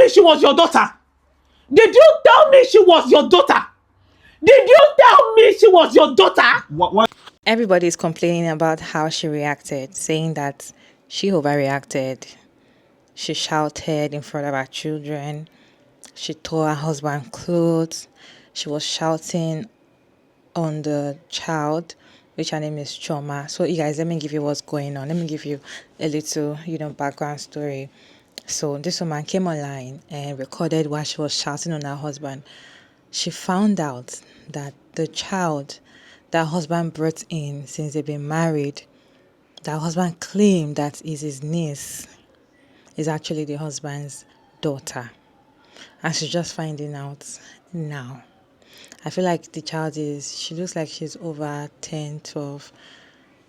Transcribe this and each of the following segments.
me she was your daughter? Did you tell me she was your daughter? Did you tell me she was your daughter? What? Everybody is complaining about how she reacted, saying that she overreacted. She shouted in front of her children. She tore her husband clothes. She was shouting on the child, which her name is Choma. So you guys, let me give you what's going on. Let me give you a little, background story. So this woman came online and recorded while she was shouting on her husband. She found out that the child that husband brought in since they've been married, that husband claimed that is his niece, is actually the husband's daughter. And she's just finding out now. I feel like the child she looks like she's over 10, 12.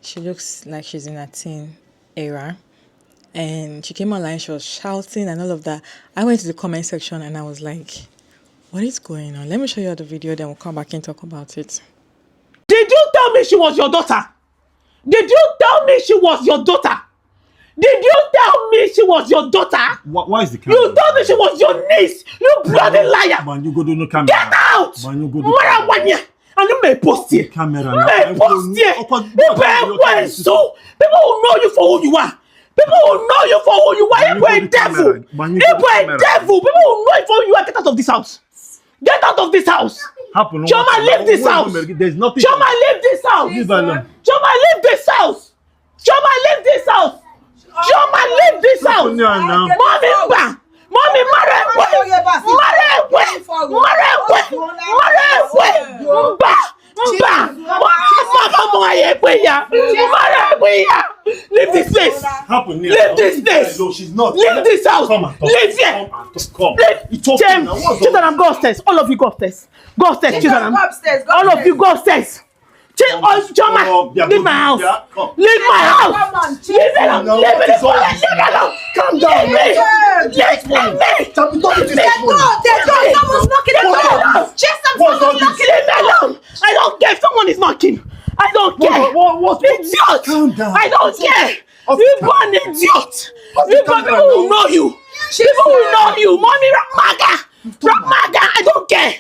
She looks like she's in a teen era. And she came online, she was shouting and all of that. I went to the comment section and I was like, what is going on? Let me show you the video, then we'll come back and talk about it. Did you tell me she was your daughter? Did you tell me she was your daughter? Did you tell me she was your daughter? Why is the camera? You told me she was your niece. You bloody liar. Man, you go to no camera. Get out. Man, you go to Mara wanya. And you may post here. camera. May post here. People will know you for who you are. People will know you for who you are. You're a devil. You're a devil. People will know you for who you are. Get out of this house. Get out of this house. Choma, leave this house. There's nothing. Choma, leave this house. Leave her alone. Choma, leave this house. Choma, leave this house. Choma, leave this house. Mommy, ba. Mommy, leave this place. Leave this place. No, she's not. Leave this house. Leave here. James, children, go upstairs. All of you go upstairs. Go upstairs, children. All of you go upstairs. Choma, leave my house. Leave my house. Leave it alone. Leave it alone. Calm down. Leave me. Someone's knocking at the door. I don't care if someone is knocking. I don't care. Idiot. I don't care. You're an idiot. People will know you. People will know you. Mommy, Ramaga. I don't care.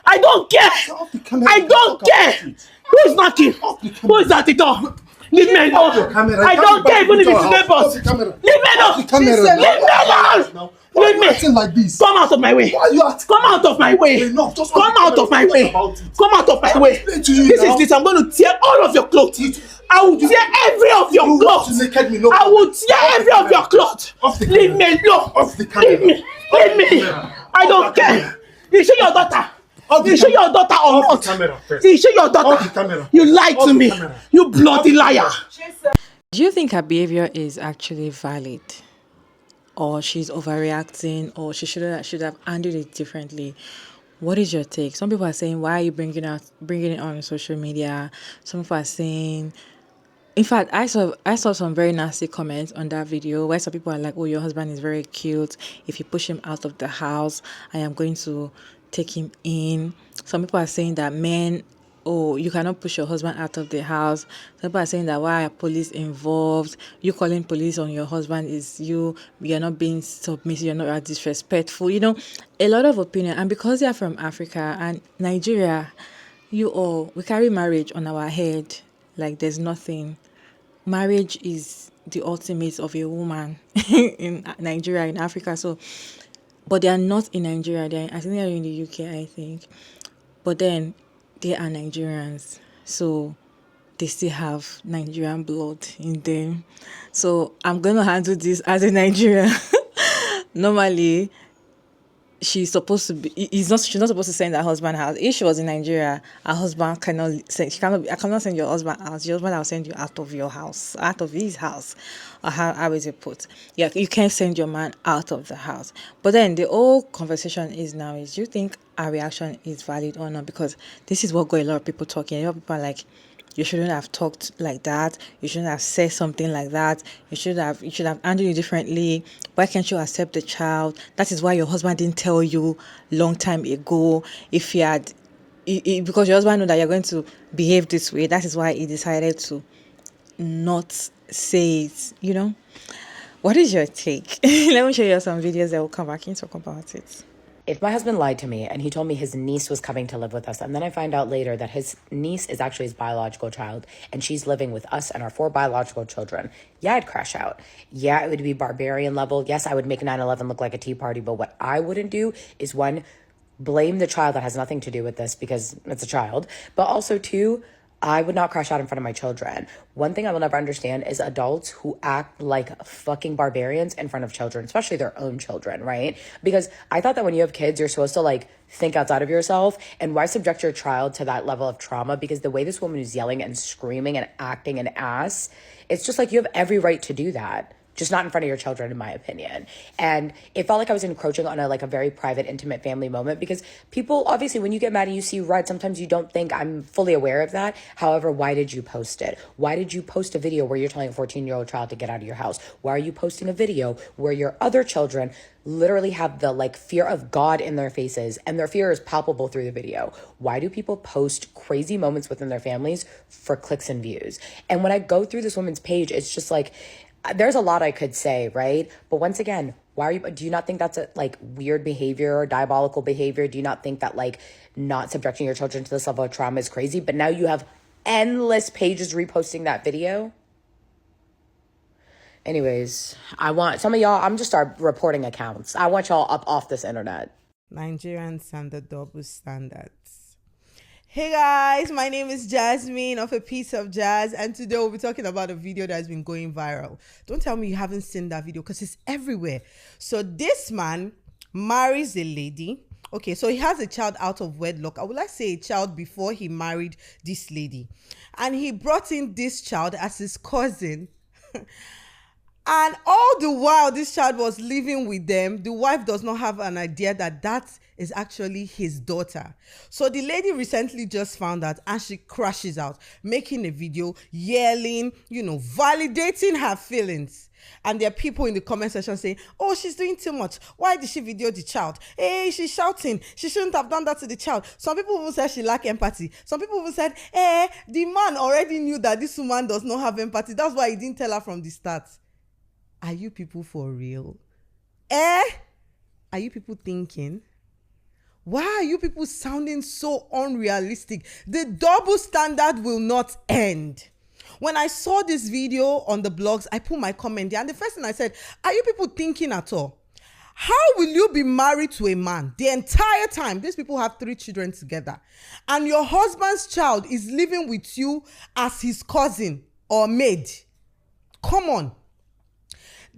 I don't care. Who is knocking? Who is at the door? Leave me alone. I don't care even if it's neighbors. Leave me alone. Leave me. Like this. Come out of my way. Come out of my way. Come out of my way. Come out of my way. This is this. I'm going to tear all of your clothes. I will tear every of your clothes. I will tear every of your clothes. Leave me alone. Leave me. I don't care. Is she your daughter? Is she your daughter or not? Is she your daughter? You lied to me. You bloody liar. Do you think her behavior is actually valid? Or she's overreacting, or she should have handled it differently? What is your take? Some people are saying, why are you bringing it on social media? Some people are saying, in fact, I saw some very nasty comments on that video where some people are like, oh, your husband is very cute. If you push him out of the house, I am going to take him in. Some people are saying that men, oh, you cannot push your husband out of the house. Some people are saying that why are police involved? You calling police on your husband is you're not being submissive, you're not disrespectful. A lot of opinion. And because they are from Africa and Nigeria, we carry marriage on our head like there's nothing. Marriage is the ultimate of a woman in Nigeria, in Africa. So, but they are not in Nigeria. I think they are in the UK, I think. But then they are Nigerians. So they still have Nigerian blood in them. So I'm going to handle this as a Nigerian. Normally, she's not supposed to send her husband out. If she was in Nigeria, her husband I cannot send your husband out. Your husband will send you out of your house, out of his house. Or how is it put? Yeah, you can't send your man out of the house. But then the whole conversation is do you think our reaction is valid or not? Because this is what got a lot of people talking. A lot of people are like, you shouldn't have talked like that. You shouldn't have said something like that. You should have handled it differently. Why can't you accept the child? That is why your husband didn't tell you long time ago. If he had, because your husband knew that you're going to behave this way, that is why he decided to not say it. Well, What is your take? Let me show you some videos that will come back and talk about it. If my husband lied to me and he told me his niece was coming to live with us, and then I find out later that his niece is actually his biological child and she's living with us and our 4 biological children, yeah, I'd crash out. Yeah, it would be barbarian level. Yes, I would make 9/11 look like a tea party. But what I wouldn't do is, 1, blame the child that has nothing to do with this because it's a child. But also 2, I would not crash out in front of my children. One thing I will never understand is adults who act like fucking barbarians in front of children, especially their own children, right? Because I thought that when you have kids, you're supposed to like think outside of yourself. And why subject your child to that level of trauma? Because the way this woman is yelling and screaming and acting an ass, it's just like you have every right to do that. Just not in front of your children, in my opinion. And it felt like I was encroaching on a very private, intimate family moment, because people, obviously, when you get mad and you see red, sometimes you don't think I'm fully aware of that. However, why did you post it? Why did you post a video where you're telling a 14-year-old child to get out of your house? Why are you posting a video where your other children literally have the fear of God in their faces and their fear is palpable through the video? Why do people post crazy moments within their families for clicks and views? And when I go through this woman's page, it's just like, there's a lot I could say, right? But once again, do you not think that's a weird behavior or diabolical behavior? Do you not think that not subjecting your children to this level of trauma is crazy? But now you have endless pages reposting that video. Anyways, I want some of y'all, I'm just start reporting accounts. I want y'all up off this internet. Nigerians and the double standards. Hey guys, my name is Jasmine of A Piece of Jazz, and today we'll be talking about a video that's been going viral. Don't tell me you haven't seen that video because it's everywhere. So this man marries a lady. Okay, so he has a child out of wedlock. I would like to say a child before he married this lady. And he brought in this child as his cousin. And all the while this child was living with them, the wife does not have an idea that that is actually his daughter. So the lady recently just found out and she crashes out, making a video, yelling, validating her feelings. And there are people in the comment section saying, oh, she's doing too much. Why did she video the child? Hey, she's shouting. She shouldn't have done that to the child. Some people even said she lacked empathy. Some people even said, the man already knew that this woman does not have empathy. That's why he didn't tell her from the start. Are you people for real? Are you people thinking? Why are you people sounding so unrealistic? The double standard will not end. When I saw this video on the blogs, I put my comment there, and the first thing I said, are you people thinking at all? How will you be married to a man the entire time? These people have 3 children together, and your husband's child is living with you as his cousin or maid. Come on.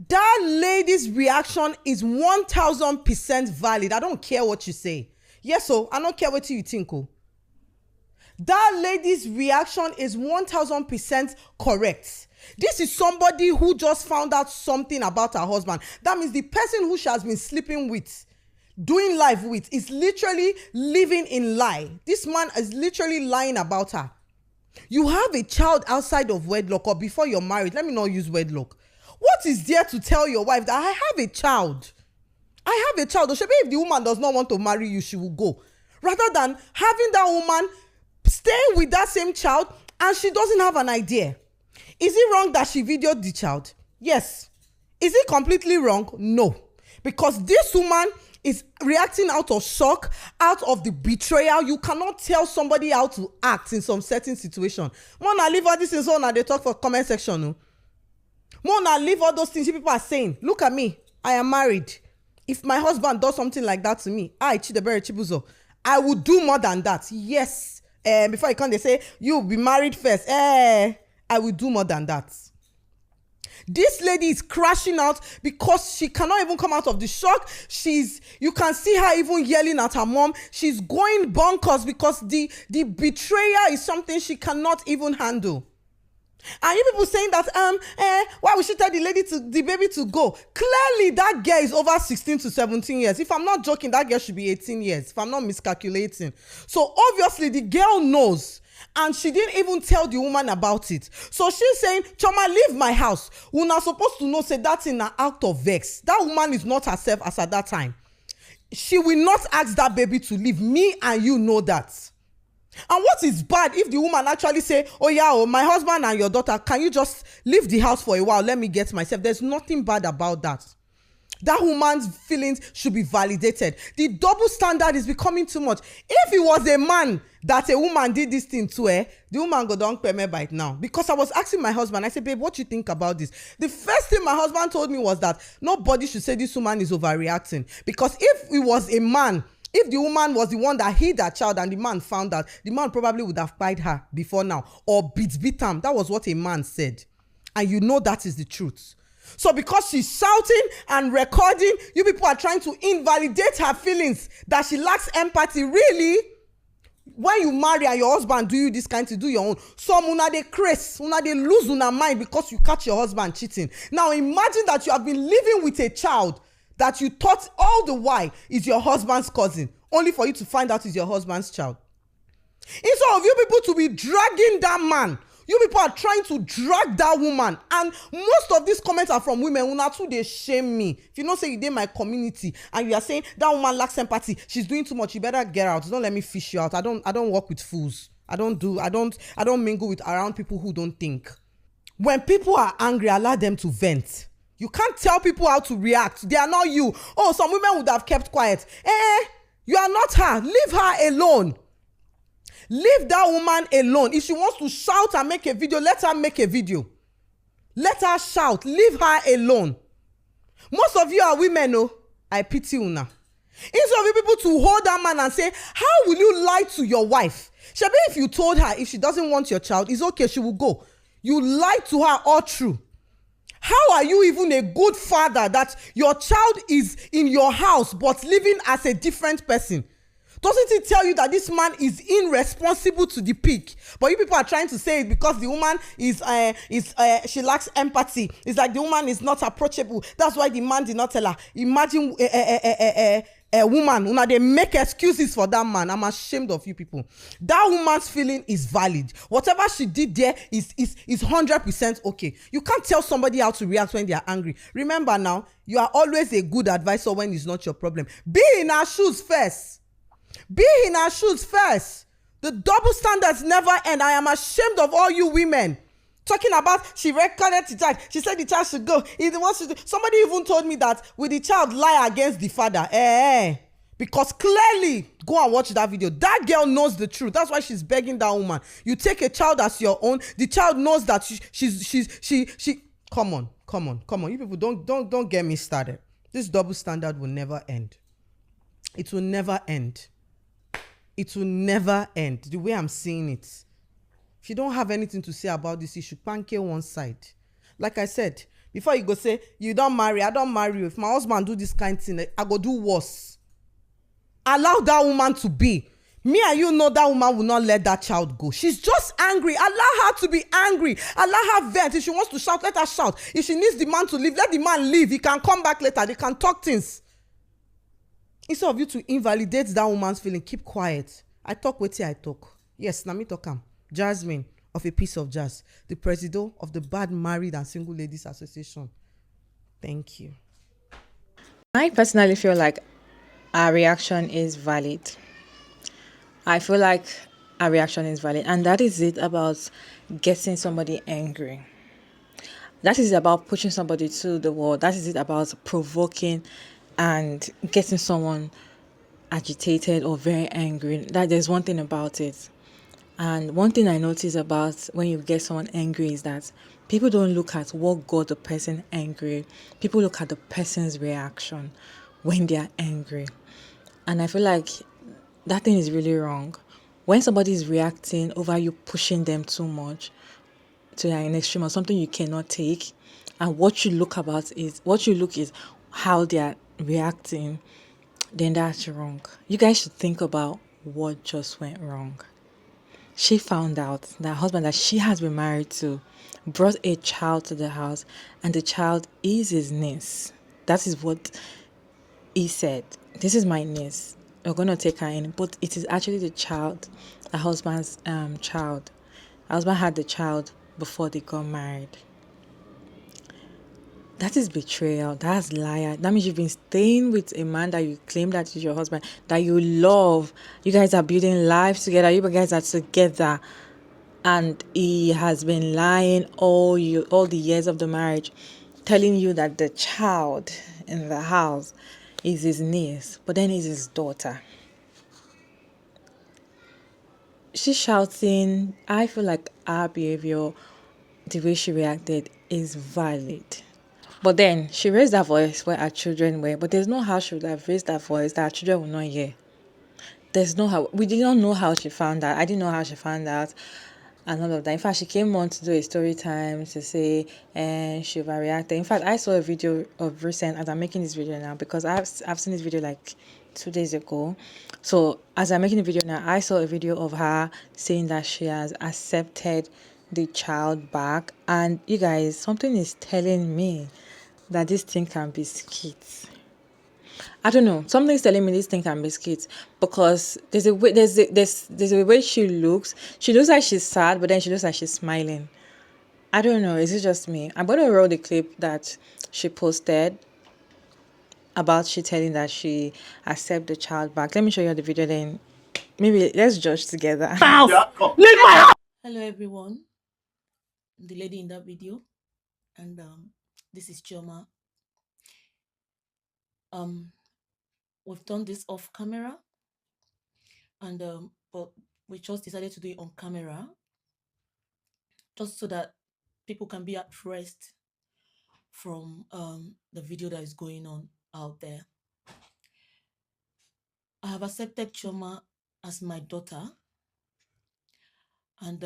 That lady's reaction is 1000% valid. I don't care what you say. Yes, so I don't care what you think. That lady's reaction is 1000% correct. This is somebody who just found out something about her husband. That means the person who she has been sleeping with, doing life with, is literally living in lie. This man is literally lying about her. You have a child outside of wedlock, or before you're married. Let me not use wedlock. What is there to tell your wife that I have a child? I have a child. Or maybe if the woman does not want to marry you, she will go. Rather than having that woman staying with that same child and she doesn't have an idea. Is it wrong that she videoed the child? Yes. Is it completely wrong? No. Because this woman is reacting out of shock, out of the betrayal. You cannot tell somebody how to act in some certain situation. Mona, leave all this in zone and they talk for comment section. No? Mona, leave all those things people are saying. Look at me. I am married. If my husband does something like that to me, Chidebere Chibuzo, I would do more than that. Yes. Before you come, they say, you'll be married first. I will do more than that. This lady is crashing out because she cannot even come out of the shock. You can see her even yelling at her mom. She's going bonkers because the betrayal is something she cannot even handle. And you people saying that why would she tell the baby to go? Clearly that girl is over 16 to 17 years. If I'm not joking, that girl should be 18 years, if I'm not miscalculating. So obviously the girl knows, and she didn't even tell the woman about it. So she's saying, Choma, leave my house. We're not supposed to know, say that's in an act of vex. That woman is not herself as at that time. She will not ask that baby to leave. Me and you know that. And what is bad if the woman actually say, oh yeah, oh, my husband and your daughter, can you just leave the house for a while? Let me get myself. There's nothing bad about that. That woman's feelings should be validated. The double standard is becoming too much. If it was a man that a woman did this thing to her, the woman go down pay me by it now. Because I was asking my husband, I said, babe, what you think about this? The first thing my husband told me was that nobody should say this woman is overreacting. Because if it was a man, if the woman was the one that hid her child and the man found out, the man probably would have cried her before now or beat him. That was what a man said. And you know that is the truth. So because she's shouting and recording, you people are trying to invalidate her feelings, that she lacks empathy. Really? When you marry and your husband do you this kind to do your own, some una dey craze, una dey lose una mind because you catch your husband cheating. Now imagine that you have been living with a child that you thought all the while is your husband's cousin, only for you to find out is your husband's child. Instead of you people to be dragging that man, you people are trying to drag that woman. And most of these comments are from women. Una too, they shame me. If you know say you dey my community and you are saying that woman lacks empathy, she's doing too much, you better get out. Don't let me fish you out. I don't work with fools. I don't mingle with around people who don't think. When people are angry, allow them to vent. You can't tell people how to react. They are not you. Oh, some women would have kept quiet. You are not her. Leave her alone. Leave that woman alone. If she wants to shout and make a video, let her make a video. Let her shout. Leave her alone. Most of you are women, oh. I pity una. Instead of you people to hold that man and say, how will you lie to your wife? Shebi, if you told her if she doesn't want your child, it's okay, she will go. You lied to her all through. How are you even a good father that your child is in your house but living as a different person? Doesn't it tell you that this man is irresponsible to the peak? But you people are trying to say it because the woman she lacks empathy. It's like the woman is not approachable. That's why the man did not tell her. Imagine a woman, una they make excuses for that man. I'm ashamed of you people. That woman's feeling is valid. Whatever she did there is 100% okay. You can't tell somebody how to react when they are angry. Remember now, you are always a good advisor when it's not your problem. Be in her shoes first. Be in her shoes first. The double standards never end. I am ashamed of all you women. Talking about she recorded the child. She said the child should go. Somebody even told me that will the child lie against the father? Because clearly, go and watch that video. That girl knows the truth. That's why she's begging that woman. You take a child as your own. The child knows that she. Come on. You people don't get me started. This double standard will never end. It will never end. It will never end. The way I'm seeing it. If you don't have anything to say about this issue, pancake one side. Like I said, before you go say, you don't marry, I don't marry you. If my husband do this kind of thing, I go do worse. Allow that woman to be. Me and you know that woman will not let that child go. She's just angry. Allow her to be angry. Allow her vent. If she wants to shout, let her shout. If she needs the man to leave, let the man leave. He can come back later. They can talk things. Instead of you to invalidate that woman's feeling, keep quiet. I talk wetin I talk. Yes, na me talk am. Jasmine of A Piece of Jazz, the president of the Bad Married and Single Ladies Association. Thank you. I personally feel like our reaction is valid. I feel like our reaction is valid. And that is it about getting somebody angry. That is about pushing somebody to the wall. That is it about provoking and getting someone agitated or very angry. That there's one thing about it. And one thing I notice about when you get someone angry is that people don't look at what got the person angry. People look at the person's reaction when they are angry. And I feel like that thing is really wrong. When somebody is reacting over you pushing them too much to an extreme or something you cannot take, and what you look is how they are reacting, then that's wrong. You guys should think about what just went wrong. She found out that her husband that she has been married to brought a child to the house, and the child is his niece. That is what he said. This is my niece. We're going to take her in. But it is actually the child, the husband's child. Her husband had the child before they got married. That is betrayal. That's liar. That means you've been staying with a man that you claim that is your husband, that you love. You guys are building lives together. You guys are together. And he has been lying all the years of the marriage, telling you that the child in the house is his niece, but then is his daughter. She's shouting. I feel like our behavior, the way she reacted, is valid. But then she raised her voice where her children were. But there's no how she would have raised her voice that her children will not hear. There's no how. We did not know how she found out. I didn't know how she found out and all of that. In fact, she came on to do a story time to say and she overreacted. In fact, I saw a video of recent as I'm making this video now because I've seen this video like 2 days ago. So as I'm making the video now, I saw a video of her saying that she has accepted the child back. And you guys, something is telling me that this thing can be skits. I don't know. Something's telling me this thing can be skits because there's a way there's a way she looks. She looks like she's sad, but then she looks like she's smiling. I don't know. Is it just me? I'm gonna roll the clip that she posted about she telling that she accept the child back. Let me show you the video. Then maybe let's judge together. House. Leave my house. Hello everyone, the lady in that video, and this is Chioma. We've done this off camera, and but we just decided to do it on camera, just so that people can be at rest from the video that is going on out there. I have accepted Chioma as my daughter, and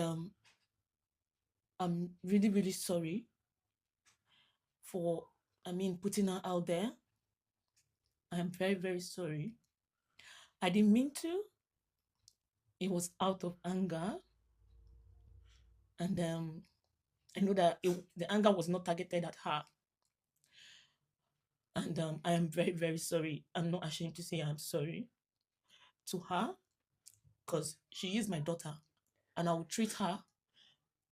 I'm really, really sorry for, putting her out there. I'm very, very sorry. I didn't mean to. It was out of anger. And I know that the anger was not targeted at her. And I am very, very sorry. I'm not ashamed to say I'm sorry to her because she is my daughter. And I will treat her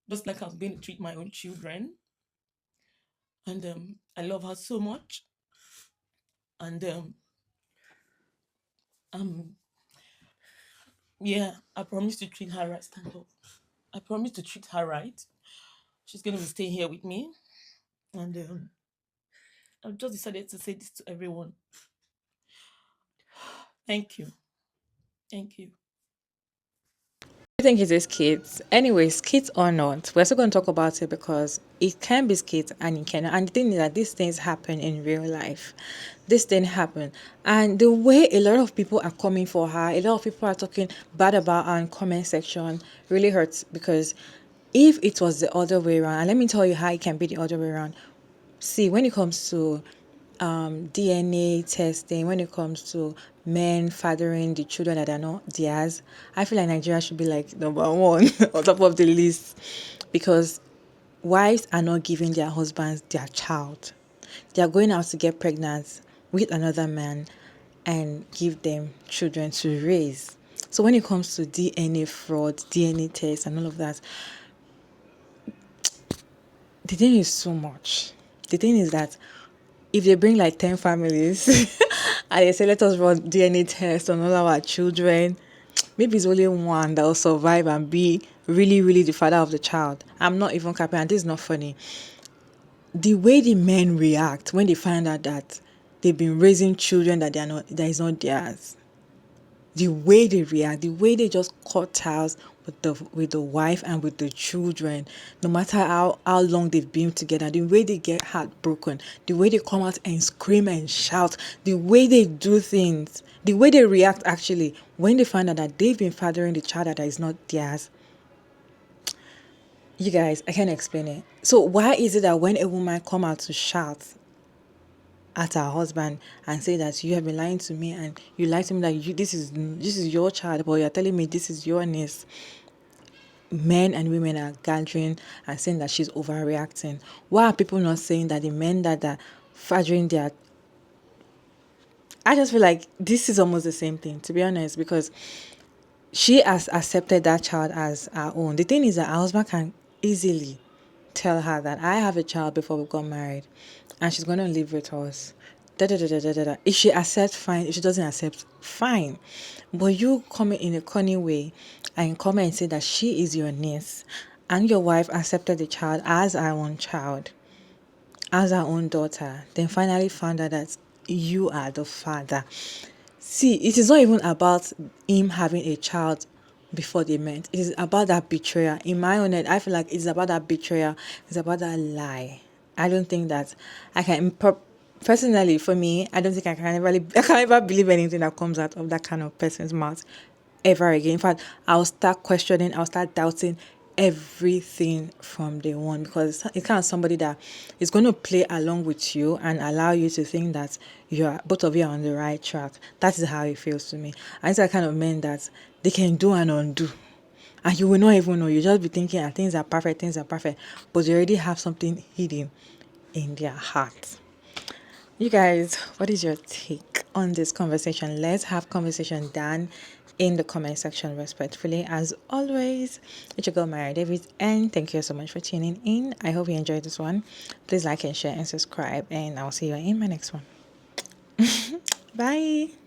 just like I'm going to treat my own children. And I love her so much. And yeah, I promise to treat her right. Stand up. I promise to treat her right. She's going to be staying here with me. And I've just decided to say this to everyone. Thank you. Thank you. I think it is kids. Anyways, kids or not, we're still going to talk about it because it can be kids and it can. And the thing is that these things happen in real life. This didn't happen. And the way a lot of people are coming for her, a lot of people are talking bad about her in comment section really hurts because if it was the other way around, and let me tell you how it can be the other way around. See, when it comes to DNA testing, when it comes to men fathering the children that are not theirs, I feel like Nigeria should be like number one on top of the list because wives are not giving their husbands their child. They are going out to get pregnant with another man and give them children to raise. So when it comes to DNA fraud, DNA tests and all of that, the thing is so much. The thing is that if they bring like 10 families and they say, let us run DNA tests on all our children, maybe it's only one that will survive and be really, really the father of the child. I'm not even capping, and this is not funny. The way the men react when they find out that they've been raising children that that is not theirs, the way they react, the way they just cut ties with the wife and with the children, no matter how long they've been together, the way they get heartbroken, the way they come out and scream and shout, the way they do things, the way they react actually when they find out that they've been fathering the child that is not theirs. You guys, I can't explain it. So why is it that when a woman come out to shout at her husband and say that you have been lying to me and you lied to me that this is your child, but you're telling me this is your niece, men and women are gathering and saying that she's overreacting? Why are people not saying that the men that are fathering their... I just feel like this is almost the same thing, to be honest, because she has accepted that child as her own. The thing is that her husband can easily tell her that I have a child before we got married and she's going to live with us. Da, da, da, da, da, da, da. If she accepts, fine. If she doesn't accept, fine. But you come in a corny way and come and say that she is your niece and your wife accepted the child as her own child, as her own daughter, then finally found out that you are the father. See, it is not even about him having a child before they met. It is about that betrayal. In my own head, I feel like it's about that betrayal. It's about that lie. I don't think that I can... Personally, for me, I don't think I can ever believe anything that comes out of that kind of person's mouth ever again. In fact, I'll start questioning, I'll start doubting everything from day one, because it's kind of somebody that is going to play along with you and allow you to think that both of you are on the right track. That is how it feels to me. And it's that kind of men that they can do and undo. And you will not even know. You just be thinking things are perfect, but you already have something hidden in their heart. You guys, what is your take on this conversation? Let's have conversation down in the comment section respectfully. As always, it's your girl Mara David, and thank you so much for tuning in. I hope you enjoyed this one. Please like and share and subscribe, and I'll see you in my next one. Bye.